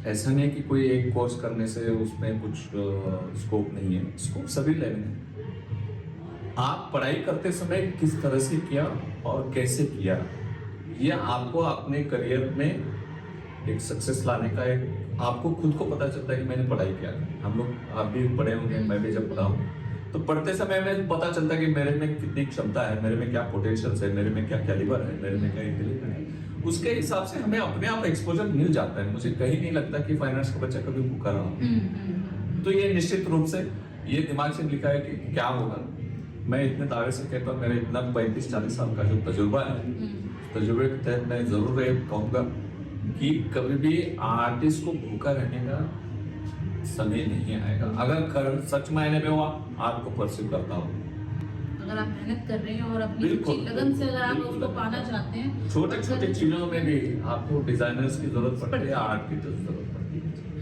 ऐसा नहीं कि कोई एक कोर्स करने से उसमें कुछ स्कोप नहीं है, स्कोप सभी लेवल है। आप पढ़ाई करते समय किस तरह से किया और कैसे किया, यह आपको अपने करियर में एक सक्सेस लाने का एक आपको खुद को पता चलता है कि मैंने पढ़ाई किया। हम लोग, आप भी पढ़े होंगे, मैं भी जब पढ़ा हूँ तो पढ़ते समय में पता चलता है कि मेरे में कितनी क्षमता है, मेरे में क्या पोटेंशियल है, मेरे में क्या कैलिबर है, मेरे में क्या इंटेलिजेंस है। उसके हिसाब से हमें अपने आप एक्सपोजर मिल जाता है। मुझे कहीं नहीं लगता कि फाइनेंस का बच्चा कभी भूखा रहा। तो ये निश्चित रूप से ये दिमाग से लिखा है कि क्या होगा। मैं इतने दावे से कहता हूँ, मेरा इतना 35-40 साल का जो तजुर्बा है, तजुर्बे के तहत मैं जरूर ये कहूँगा कि कभी भी आर्टिस्ट को भूखा रहने का समय नहीं आएगा। अगर सच मायने में वो आर्ट को परस्यू करता हो, अगर आप मेहनत कर रहे हैं और अपनी लगन से अगर आप उसको पाना चाहते हैं, छोटे छोटे चीजों में भी आपको डिजाइनर्स की जरूरत पड़ती है, आर्ट की तो जरूरत पड़ती है।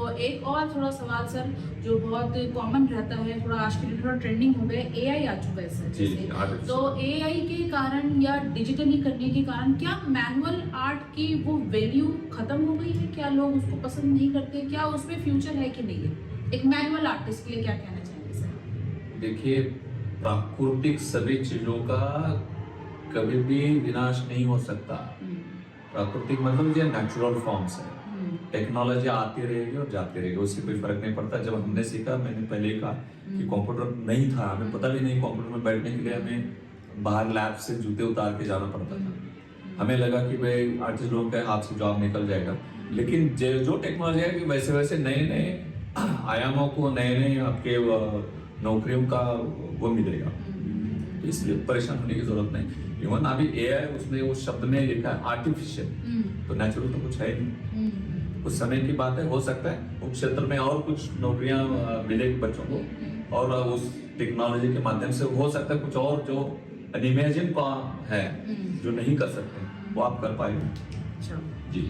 तो एक और थोड़ा सवाल सर जो बहुत कॉमन रहता है, थोड़ा आज के लिए थोड़ा ट्रेंडिंग हो गया, एआई आ चुका है सर जी, जैसे। artificial। तो एआई के कारण या डिजिटली करने के कारण क्या मैनुअल आर्ट की वो वैल्यू खत्म हो गई है? क्या लोग उसको पसंद नहीं करते? क्या उसमें फ्यूचर है कि नहीं है? एक मैनुअल आर्टिस्ट के लिए क्या कहना चाहेंगे सर? देखिए, प्राकृतिक सभी चीजों का कभी भी विनाश नहीं हो सकता। प्राकृतिक मतलब ये नेचुरल फॉर्म्स है। टेक्नोलॉजी आती रहेगी और जाती रहेगी, उससे कोई फर्क नहीं पड़ता। जब हमने सीखा, मैंने पहले ही कहा कि कंप्यूटर नहीं था, हमें पता भी नहीं, कंप्यूटर में बैठने के लिए हमें बाहर लैब से जूते उतार के जाना पड़ता था। हमें लगा कि भाई आर्टिस्ट लोगों के हाथ से जॉब निकल जाएगा, लेकिन जो टेक्नोलॉजी है कि वैसे वैसे नए नए आयामों को, नए नए आपके नौकरियों का वो मिलेगा, इसलिए परेशान होने की जरूरत नहीं। इवन अभी एआई, उसने उस शब्द में लिखा है आर्टिफिशियल, तो नेचुरल तो कुछ है ही नहीं। कुछ समय की बात है, हो सकता है उस क्षेत्र में और कुछ नौकरियां मिलेगी बच्चों को, और उस टेक्नोलॉजी के माध्यम से हो सकता है कुछ और जो अनइमेजिन का है, जो नहीं कर सकते, वो आप कर पाएंगे। अच्छा, जी।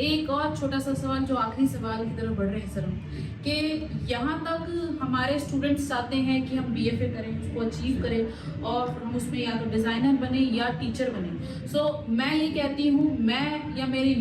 एक और छोटा सा सवाल, जो आखिरी सवाल की तरफ बढ़ रहे हैं सर हम, कि यहाँ तक हमारे स्टूडेंट्स चाहते हैं कि हम बीएफए करें, उसको अचीव करें और हम उसमें या तो डिज़ाइनर बने या टीचर बने। सो मैं ये कहती हूँ, मैं या मेरे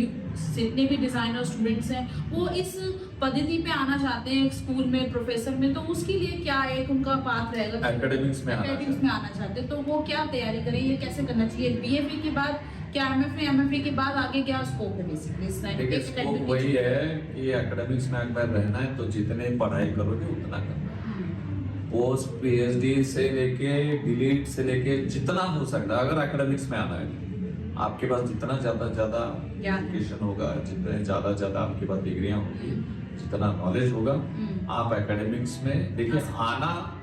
जितने भी डिज़ाइनर स्टूडेंट्स हैं वो इस पद्धति पे आना चाहते हैं, स्कूल में प्रोफेसर में, तो उसके लिए क्या एक उनका पाथ रहेगा? एकेडमिक्स में आना चाहते हैं तो वो क्या तैयारी करें, ये कैसे करना चाहिए? बीएफए के बाद क्या एमएफए के बाद आगे क्या स्कोप है बेसिकली इस लाइन? देखिए, स्कोप वही है कि एकेडमिक्स में अगर रहना है तो जितने पढ़ाई करोगे उतना करना। पोस्ट पीएचडी से लेके डिलीट से लेके जितना हो सकता है, अगर एकेडमिक्स में आना है, आपके पास जितना ज्यादा एजुकेशन होगा, जितने ज्यादा आपके पास डिग्रियां होगी, जितना नॉलेज होगा, आप एकेडमिक्स में देखिए आना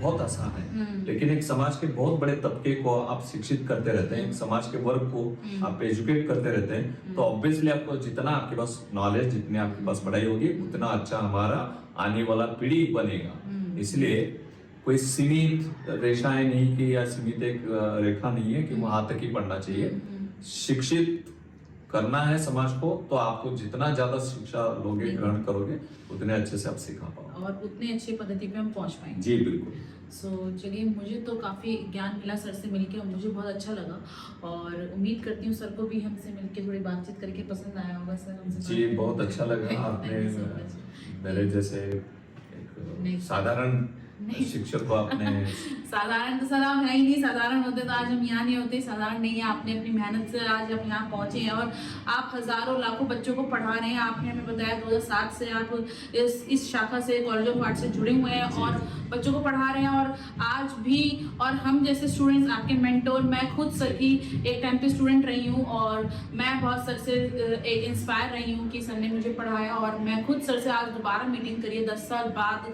बहुत आसान है, लेकिन एक समाज के बहुत बड़े तबके को आप शिक्षित करते रहते हैं, एक समाज के वर्ग को आप एजुकेट करते रहते हैं, तो ऑब्वियसली आपको जितना आपके पास नॉलेज, जितनी आपके पास पढ़ाई होगी, उतना अच्छा हमारा आने वाला पीढ़ी बनेगा। इसलिए कोई सीमित रेखाएं नहीं कि या सीमित एक रेखा नहीं है कि वहां तक ही पढ़ना चाहिए। शिक्षित करना है समाज को, तो आपको जितना ज्यादा शिक्षा लोगे, ग्रहण करोगे, उतने अच्छे से आप सिखा पाओगे और उतने अच्छी पद्धति पे हम पहुंच पाएंगे। जी बिल्कुल। सो चलिए, मुझे तो काफ़ी ज्ञान मिला सर से मिलके, और मुझे बहुत अच्छा लगा, और उम्मीद करती हूँ सर को भी हमसे मिलके थोड़ी बातचीत करके पसंद आया होगा सर हमसे। जी, बहुत अच्छा लगा। आपने मेरे जैसे एक साधारण शिक्षक को आपने साधारण तो सर आप है ही नहीं, साधारण होते तो आज हम यहाँ नहीं होते। साधारण नहीं है, आपने अपनी मेहनत से आज हम यहाँ पहुँचे हैं, और आप हजारों लाखों बच्चों को पढ़ा रहे हैं। आपने हमें बताया 2007 से आप इस शाखा से, कॉलेज ऑफ आर्ट से जुड़े हुए हैं और बच्चों को पढ़ा रहे हैं, और आज भी, और हम जैसे स्टूडेंट्स आपके मेंटोर, मैं खुद सर की एक टाइम पे स्टूडेंट रही हूँ, और मैं बहुत सर से इंस्पायर रही हूँ कि सर ने मुझे पढ़ाया, और मैं खुद सर से आज दोबारा मीटिंग करी है 10 साल बाद,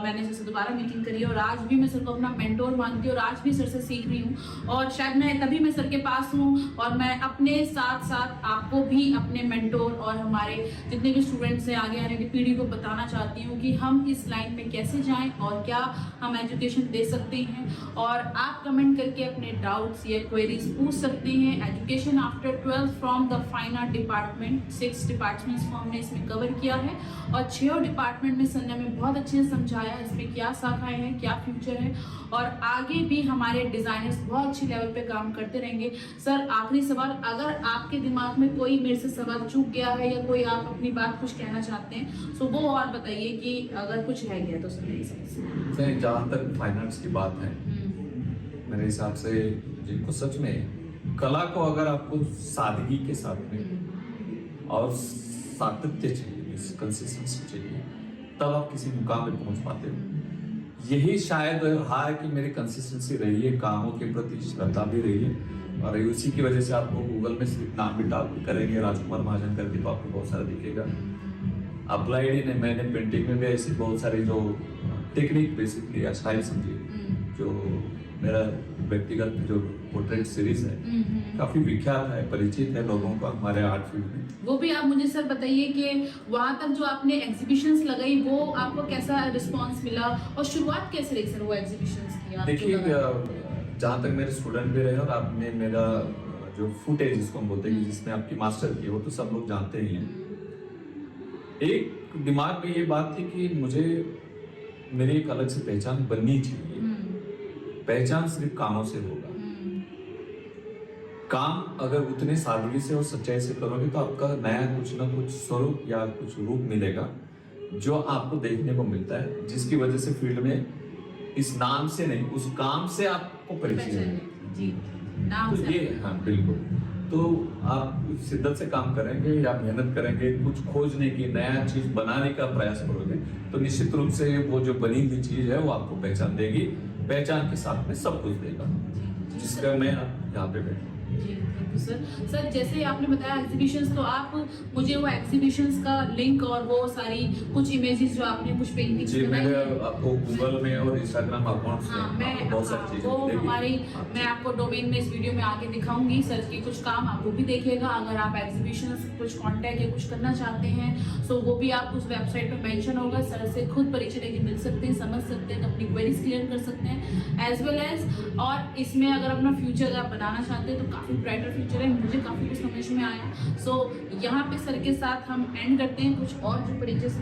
मैंने सर से दोबारा मीटिंग करी है, और आज भी मैं सर को अपना मेंटोर मानती हूँ, और आज भी सर से सीख रही हूँ, और शायद मैं तभी मैं सर के पास हूँ, और मैं अपने साथ साथ आपको भी अपने मेंटोर और हमारे जितने भी स्टूडेंट्स हैं, आगे आने की पीढ़ी को बताना चाहती हूँ कि हम इस लाइन में कैसे जाएं और क्या हम एजुकेशन दे सकते हैं। और आप कमेंट करके अपने डाउट्स या क्वेरीज पूछ सकते हैं। Education after 12th from the fine art department, 6 departments को हमने इसमें कवर किया है, और 6 डिपार्टमेंट में सर ने हमें बहुत अच्छे से समझाया इसमें क्या शाखाएं हैं, क्या फ्यूचर है, और आगे भी हमारे डिजाइनर्स बहुत अच्छे लेवल पे काम करते रहेंगे। सर आखिरी सवाल, अगर आपके दिमाग में कोई मेरे से सवाल चूक गया है या कोई आप अपनी बात कुछ कहना चाहते हैं, तो वो और बताइए कि अगर कुछ रह गया तो सर मेरी समझ। जहाँ तक फाइन आर्ट्स की बात है, मेरे हिसाब से जिनको सच में कला को अगर आपको सादगी के साथ में और सातत्य चाहिए, कंसिस्टेंसी चाहिए, तब आप किसी मुकाम पे पहुंच पाते हो। यही शायद रहा है कि मेरी कंसिस्टेंसी रही है, कामों के प्रति श्रद्धा भी रही है, और उसी की वजह से आपको गूगल में सिर्फ नाम भी टाइप करेंगे राजकुमार महाजन करके, तो आपको बहुत सारा दिखेगा। अप्लाइड ने, मैंने पेंटिंग में भी ऐसी बहुत सारी जो टेक्निक बेसिकली या स्टाइल समझी, जो मेरा व्यक्तिगत जो पोर्ट्रेट सीरीज है काफी विख्यात है, परिचित है लोगों को हमारे आर्ट फील्ड में। वो भी आप मुझे सर बताइए कि वहाँ तक जो आपने एग्जीबिशंस लगाई, वो आपको कैसा रिस्पांस मिला, और शुरुआत कैसे रही सर वो एग्जीबिशंस की? देखिए, जहाँ तक मेरे स्टूडेंट भी रहे, और आपने मेरा जो फुटेज जिसको हम बोलते हैं, जिसमें आपकी मास्टर की, वो तो सब लोग जानते ही हैं। एक दिमाग में ये बात थी कि मुझे मेरी एक अलग से पहचान बननी चाहिए। पहचान सिर्फ कामों से होगा। काम अगर उतने सादगी से और सच्चाई से करोगे तो आपका नया कुछ ना कुछ स्वरूप या कुछ रूप मिलेगा जो आपको देखने को मिलता है, जिसकी वजह से फील्ड में इस नाम से नहीं उस काम से आपको परिचय है। जी, नाम तो से ये हाँ बिल्कुल। तो आप शिद्दत से काम करेंगे या मेहनत करेंगे, कुछ खोजने की, नया चीज बनाने का प्रयास करोगे तो निश्चित रूप से वो जो बनी हुई चीज है वो आपको पहचान देगी। पहचान के साथ में सब कुछ देगा, जिसका मैं यहाँ पे बैठा। जी थैंक यू सर। सर जैसे आपने बताया एग्जीबिशंस, तो आप मुझे वो एग्जीबिशंस का लिंक और वो सारी कुछ इमेजेस जो आपने कुछ पेंटिंग्स जी बनाई मैंने आपको गूगल में और इंस्टाग्राम अकाउंट्स में हाँ, मैं बहुत सारी चीजें वो मिलेगी। हमारी हाँ, मैं आपको डोमेन में इस वीडियो में आगे दिखाऊंगी सर के कुछ काम, आप वो भी देखिएगा। अगर आप एग्जीबिशंस कुछ कांटेक्ट या कुछ करना चाहते हैं सो वो भी आप उस वेबसाइट पे मेंशन होगा, सर से खुद परिचय लेके मिल सकते हैं, समझ सकते हैं, अपनी क्वेरीज क्लियर कर सकते हैं एज वेल एज। और इसमें अगर अपना फ्यूचर आप बनाना चाहते हैं तो काफ़ी ब्राइटर फ्यूचर है, मुझे काफ़ी कुछ समझ में आया। सो यहाँ पे सर के साथ हम एंड करते हैं, कुछ और जो परिचय से।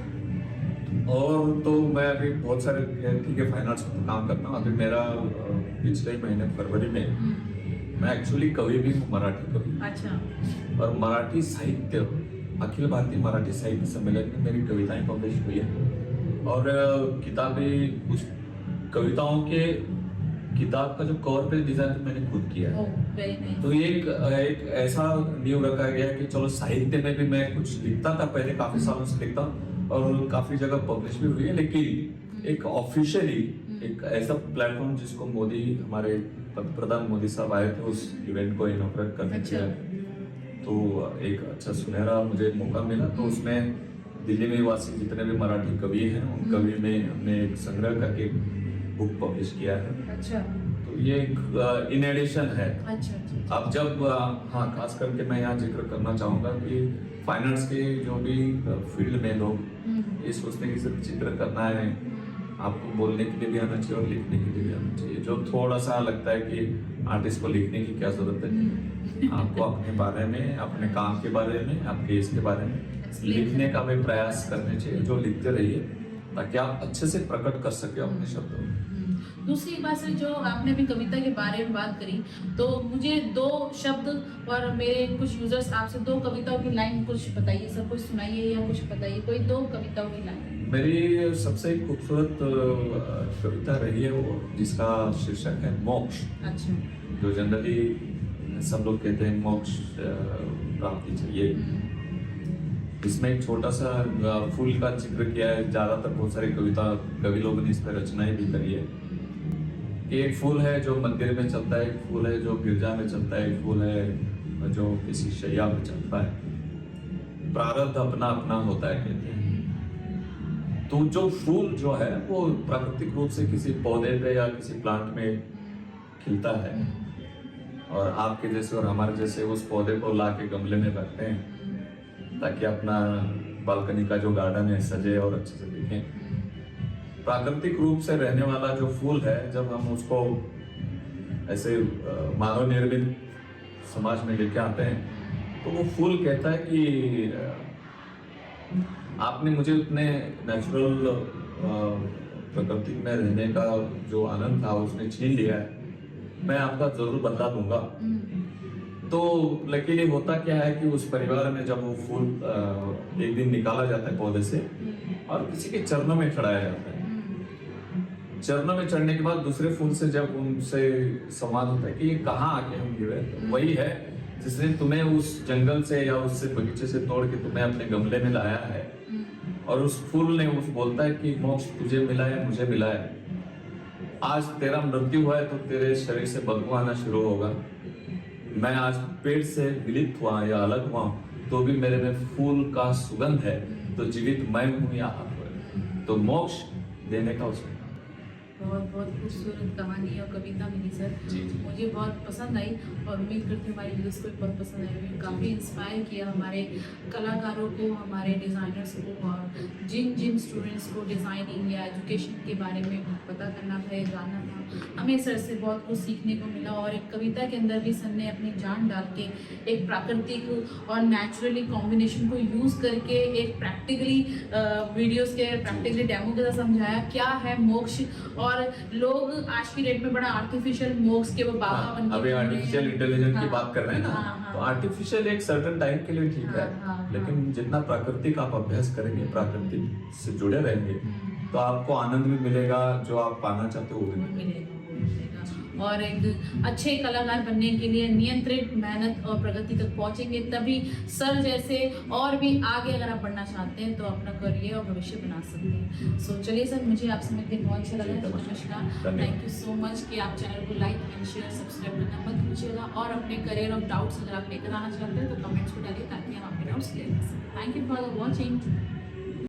और तो मैं अभी बहुत सारे ठीक है फाइन आर्ट्स में काम करता हूँ। अभी मेरा पिछले महीने फरवरी में मैं एक्चुअली कवि भी हूँ, मराठी कवि। अच्छा। और मराठी साहित्य अखिल भारतीय मराठी साहित्य सम्मेलन में मेरी कविताएं पब्लिश हुई है और किताबें उस कविताओं के किताब का जो कवर पेज डिजाइन तो मैंने खुद किया है। तो ये एक ऐसा न्यू रखा गया है कि चलो साहित्य में भी मैं कुछ लिखता था पहले, काफी सालों से लिखता हूँ और काफी जगह पब्लिश भी हुई है, लेकिन एक ऑफिशियली एक ऐसा प्लेटफॉर्म जिसको मोदी हमारे प्रधान मोदी साहब आए थे उस इवेंट को इनॉग्रेट करने के लिए, तो एक अच्छा सुनहरा मुझे मौका मिला। तो उसमें दिल्ली में वासी जितने भी मराठी कवि हैं उन कवि में हमने एक संग्रह करके बुक पब्लिश किया है। अच्छा। तो ये एक इन एडिशन है। अच्छा। अब जब हाँ खास करके मैं यहाँ जिक्र करना चाहूँगा कि फाइनेंस के जो भी फील्ड में लोग ये सोचते हैं कि सिर्फ चित्र करना है, आपको बोलने के लिए भी आना चाहिए और लिखने के लिए भी आना चाहिए। जो थोड़ा सा लगता है कि आर्टिस्ट को लिखने की क्या जरूरत है, आपको अपने बारे में, अपने काम के बारे में, आपके इसके बारे में लिखने का भी प्रयास करने चाहिए। जो लिखते रहिए ताकि आप अच्छे से प्रकट कर सके अपने शब्दों में। दूसरी बात से जो आपने अभी कविता के बारे में बात करी, तो मुझे 2 शब्द और मेरे कुछ यूजर्स आपसे 2 कविताओं की लाइन कुछ बताइए, सब कुछ सुनाइए या कुछ बताइए, कोई 2 कविताओं की लाइन। मेरी सबसे खूबसूरत कविता रही है वो जिसका शीर्षक है मोक्ष। अच्छा। जो जनरली सब लोग कहते हैं मोक्ष प्राप्ति चाहिए। इसमें एक छोटा सा फूल का जिक्र किया है। ज्यादातर बहुत सारी कवि लोगों ने इस पर रचनाएं भी करी है। एक फूल है जो मंदिर में चलता है, एक फूल है जो गिरजा में चलता है, एक फूल है जो किसी शैया में चलता है। प्रारब्ध अपना अपना होता है कहते हैं। तो जो फूल जो है वो प्राकृतिक रूप से किसी पौधे पे या किसी प्लांट में खिलता है और आपके जैसे और हमारे जैसे उस पौधे को ला के गमले में रखते हैं ताकि अपना बालकनी का जो गार्डन है सजे और अच्छे से दिखें। प्राकृतिक रूप से रहने वाला जो फूल है, जब हम उसको ऐसे मानव निर्मित समाज में लेके आते हैं तो वो फूल कहता है कि आपने मुझे उतने नेचुरल प्रकृति में रहने का जो आनंद था उसने छीन लिया है, मैं आपका जरूर बदला दूंगा। तो लकीली होता क्या है कि उस परिवार में जब वो फूल एक दिन निकाला जाता है पौधे से और किसी के चरणों में चढ़ाया जाता है। चरणों में चढ़ने के बाद दूसरे फूल से जब उनसे संवाद होता है कि ये कहाँ आके हम गिरे, तो वही है जिसने तुम्हें उस जंगल से या उससे बगीचे से तोड़ के तुम्हें अपने गमले में लाया है। और उस फूल ने उस बोलता है कि मोक्ष तुझे मिला है, मुझे मिला है। आज तेरा मृत्यु हुआ है तो तेरे शरीर से बदबू आना शुरू होगा। मैं आज पेड़ से विलिप्त हुआ या अलग हुआ तो भी मेरे में फूल का सुगंध है, तो जीवित मैं हूँ या आप। तो मोक्ष देने का उसमें बहुत बहुत खूबसूरत कहानी और कविता मिली सर। जी। मुझे बहुत पसंद आई और उम्मीद करती हूँ हमारी व्यूअर्स को भी बहुत पसंद आई। काफ़ी इंस्पायर किया हमारे कलाकारों को, हमारे डिज़ाइनर्स को, और जिन जिन स्टूडेंट्स को डिज़ाइनिंग या एजुकेशन के बारे में पता करना था या जानना था हमें सर से बहुत कुछ सीखने को मिला और एक कविता के अंदर भी सर ने अपनी जान डाल के एक प्राकृतिक और नेचुरली कॉम्बिनेशन को यूज़ करके एक प्रैक्टिकली वीडियोस के प्रैक्टिकली डेमो के साथ समझाया क्या है मोक्ष। और लोग आज की डेट में बड़ा आर्टिफिशियल मोक्ष के वो बाबा बन के अभी घूम रहे आर्टिफिशियल हैं। इंटेलिजेंस की हाँ, बात कर रहे हैं ना, हाँ, तो हाँ। आर्टिफिशियल एक सर्टेन टाइम के लिए ठीक है, हाँ, हाँ, लेकिन जितना प्राकृतिक आप अभ्यास करेंगे, प्राकृतिक से जुड़े रहेंगे, तो आपको आनंद भी मिलेगा, जो आप पाना चाहते हो वो भी मिलेगा। मिलेगा। और एक अच्छे कलाकार बनने के लिए नियंत्रित मेहनत और प्रगति तक पहुंचेंगे, तभी सर जैसे और भी आगे अगर आप बढ़ना चाहते हैं तो अपना करियर और भविष्य बना सकते हैं। सो चलिए सर, मुझे आपसे मिलकर बहुत अच्छा लगा। नमस्कार, थैंक यू सो मच कि आप चैनल को लाइक एंड शेयर सब्सक्राइब करना मत भूलिएगा और अपने करियर ऑफ डाउट्स अगर आप लेकर आना चाहते हैं तो कमेंट्स को डालिए ताकि हम अपने डाउट्स क्लियर कर सकें। Thank you for the watching.